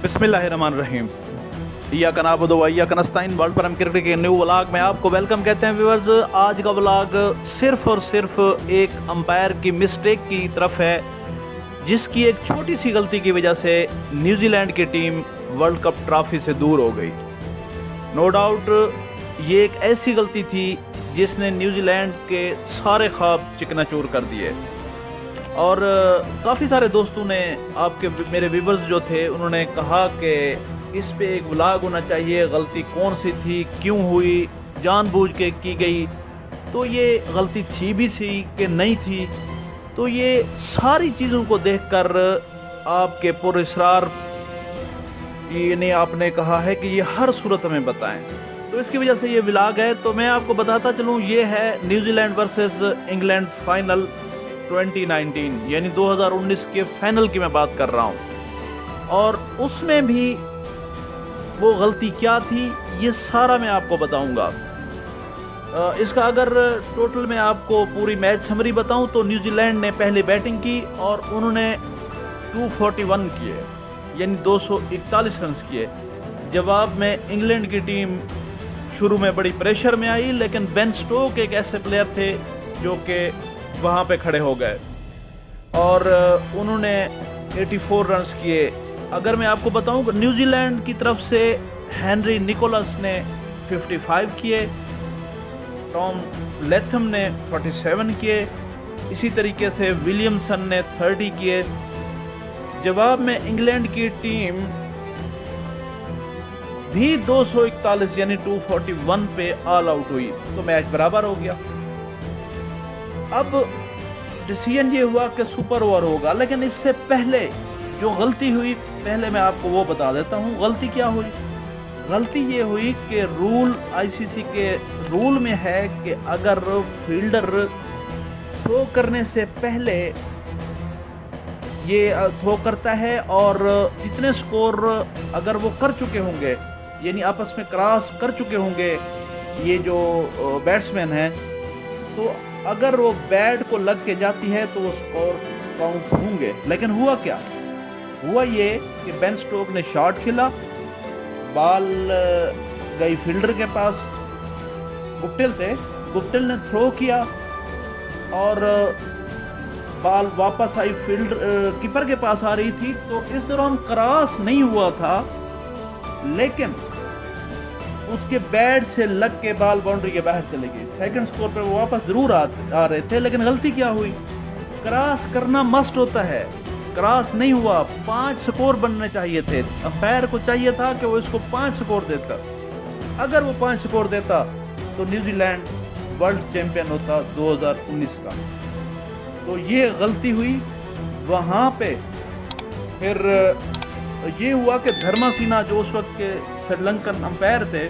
बिस्मिल्लाहिर्रहमानिर्रहीम। या कनाबुदु व इय्याका नस्तईन। वर्ल्ड परम क्रिकेट के न्यू व्लॉग में आपको वेलकम कहते हैं व्यूअर्स। आज का व्लॉग सिर्फ और सिर्फ एक अंपायर की मिस्टेक की तरफ है, जिसकी एक छोटी सी गलती की वजह से न्यूजीलैंड की टीम वर्ल्ड कप ट्रॉफी से दूर हो गई। नो डाउट ये एक ऐसी गलती थी जिसने न्यूजीलैंड के सारे ख्वाब चिकनाचूर कर दिए। और काफ़ी सारे दोस्तों ने मेरे व्यूअर्स जो थे उन्होंने कहा कि इस पे एक व्लॉग होना चाहिए, गलती कौन सी थी, क्यों हुई, जानबूझ के की गई, तो ये गलती थी भी सी कि नहीं थी। तो ये सारी चीज़ों को देखकर आपके पुरस्रार यानी आपने कहा है कि ये हर सूरत में बताएं, तो इसकी वजह से ये व्लॉग है। तो मैं आपको बताता चलूँ, ये है न्यूजीलैंड वर्सेस इंग्लैंड फाइनल 2019 यानी 2019 के फाइनल की मैं बात कर रहा हूँ। और उसमें भी वो गलती क्या थी ये सारा मैं आपको बताऊंगा। इसका अगर टोटल मैं आपको पूरी मैच समरी बताऊं तो न्यूजीलैंड ने पहले बैटिंग की और उन्होंने 241 किए यानी 241 रन किए। जवाब में इंग्लैंड की टीम शुरू में बड़ी प्रेशर में आई, लेकिन बेन स्टोक एक ऐसे प्लेयर थे जो कि वहाँ पे खड़े हो गए और उन्होंने 84 रन्स किए। अगर मैं आपको बताऊं कि न्यूजीलैंड की तरफ से हेनरी निकोलस ने 55 किए, टॉम लेथम ने 47 किए, इसी तरीके से विलियमसन ने 30 किए। जवाब में इंग्लैंड की टीम भी 241 यानी 241 पे ऑल आउट हुई, तो मैच बराबर हो गया। अब डिसीजन ये हुआ कि सुपर ओवर होगा, लेकिन इससे पहले जो गलती हुई पहले मैं आपको वो बता देता हूँ। गलती क्या हुई? गलती ये हुई कि रूल आईसीसी के रूल में है कि अगर फील्डर थ्रो करने से पहले ये थ्रो करता है और जितने स्कोर अगर वो कर चुके होंगे यानी आपस में क्रॉस कर चुके होंगे ये जो बैट्समैन हैं, तो अगर वो बैट को लग के जाती है तो वो स्कोर काउंट होंगे। लेकिन हुआ क्या? हुआ ये कि बेन स्टोक ने शॉट खेला, बॉल गई फील्डर के पास, गुप्टिल थे, गुप्टिल ने थ्रो किया और बॉल वापस आई फील्डर कीपर के पास आ रही थी। तो इस दौरान क्रॉस नहीं हुआ था, लेकिन उसके बैट से लग के बॉल बाउंड्री के बाहर चले गई। सेकंड स्कोर पर वो वापस जरूर आ रहे थे, लेकिन गलती क्या हुई? क्रॉस करना मस्ट होता है, क्रॉस नहीं हुआ। 5 स्कोर बनने चाहिए थे, अंपायर को चाहिए था कि वो इसको 5 स्कोर देता। अगर वो 5 स्कोर देता तो न्यूजीलैंड वर्ल्ड चैंपियन होता 2019 का। तो ये गलती हुई वहाँ पे। फिर ये हुआ कि धर्मासिन्हा जो उस वक्त के श्रीलंकन अंपायर थे,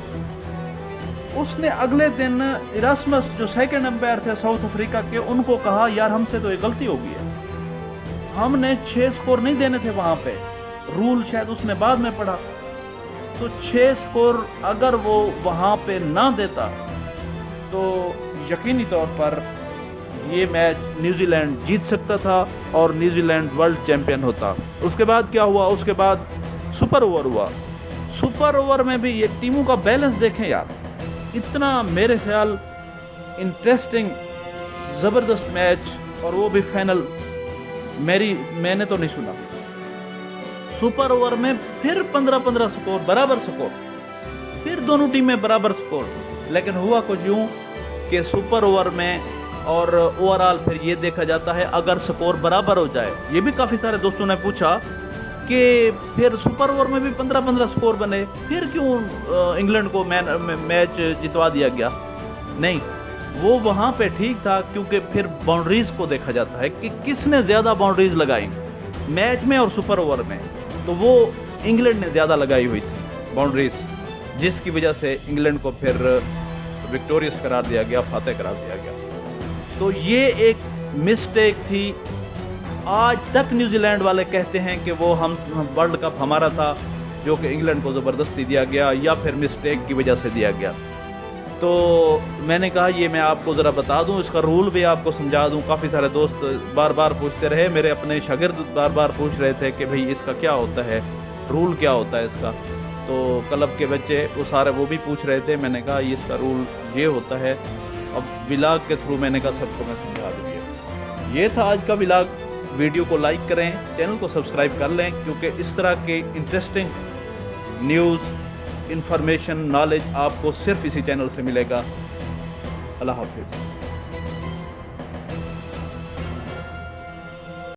उसने अगले दिन इरास्मस जो सेकंड अंपायर थे साउथ अफ्रीका के, उनको कहा यार हमसे तो ये गलती हो गई है, हमने 6 स्कोर नहीं देने थे वहाँ पे। रूल शायद उसने बाद में पढ़ा, तो 6 स्कोर अगर वो वहाँ पे ना देता तो यकीनी तौर पर ये मैच न्यूजीलैंड जीत सकता था और न्यूजीलैंड वर्ल्ड चैंपियन होता। उसके बाद क्या हुआ? उसके बाद सुपर ओवर हुआ। सुपर ओवर में भी ये टीमों का बैलेंस देखें यार, इतना मेरे ख्याल इंटरेस्टिंग ज़बरदस्त मैच, और वो भी फाइनल मैंने तो नहीं सुना। सुपर ओवर में फिर 15-15 स्कोर, बराबर स्कोर, फिर दोनों टीमें बराबर स्कोर। लेकिन हुआ कुछ यूँ कि सुपर ओवर में और ओवरऑल फिर ये देखा जाता है अगर स्कोर बराबर हो जाए। ये भी काफ़ी सारे दोस्तों ने पूछा कि फिर सुपर ओवर में भी 15-15 स्कोर बने, फिर क्यों इंग्लैंड को मैच जितवा दिया गया? नहीं, वो वहाँ पे ठीक था, क्योंकि फिर बाउंड्रीज़ को देखा जाता है कि किसने ज़्यादा बाउंड्रीज़ लगाई मैच में और सुपर ओवर में। तो वो इंग्लैंड ने ज़्यादा लगाई हुई थी बाउंड्रीज़, जिसकी वजह से इंग्लैंड को फिर विक्टोरियस करार दिया गया, फातेह करार दिया गया। तो ये एक मिस्टेक थी। आज तक न्यूजीलैंड वाले कहते हैं कि वो हम वर्ल्ड कप हमारा था, जो कि इंग्लैंड को ज़बरदस्ती दिया गया या फिर मिस्टेक की वजह से दिया गया। तो मैंने कहा ये मैं आपको ज़रा बता दूं, इसका रूल भी आपको समझा दूं। काफ़ी सारे दोस्त बार बार पूछते रहे, मेरे अपने शागिर्द बार बार पूछ रहे थे कि भाई इसका क्या होता है रूल क्या होता है इसका। तो क्लब के बच्चे वो भी पूछ रहे थे, मैंने कहा ये इसका रूल ये होता है। अब व्लॉग के थ्रू मैंने कहा सबको मैं समझा दूँगी। ये था आज का व्लॉग। वीडियो को लाइक करें, चैनल को सब्सक्राइब कर लें, क्योंकि इस तरह के इंटरेस्टिंग न्यूज़, इन्फॉर्मेशन, नॉलेज आपको सिर्फ इसी चैनल से मिलेगा। अल्लाह हाफिज़।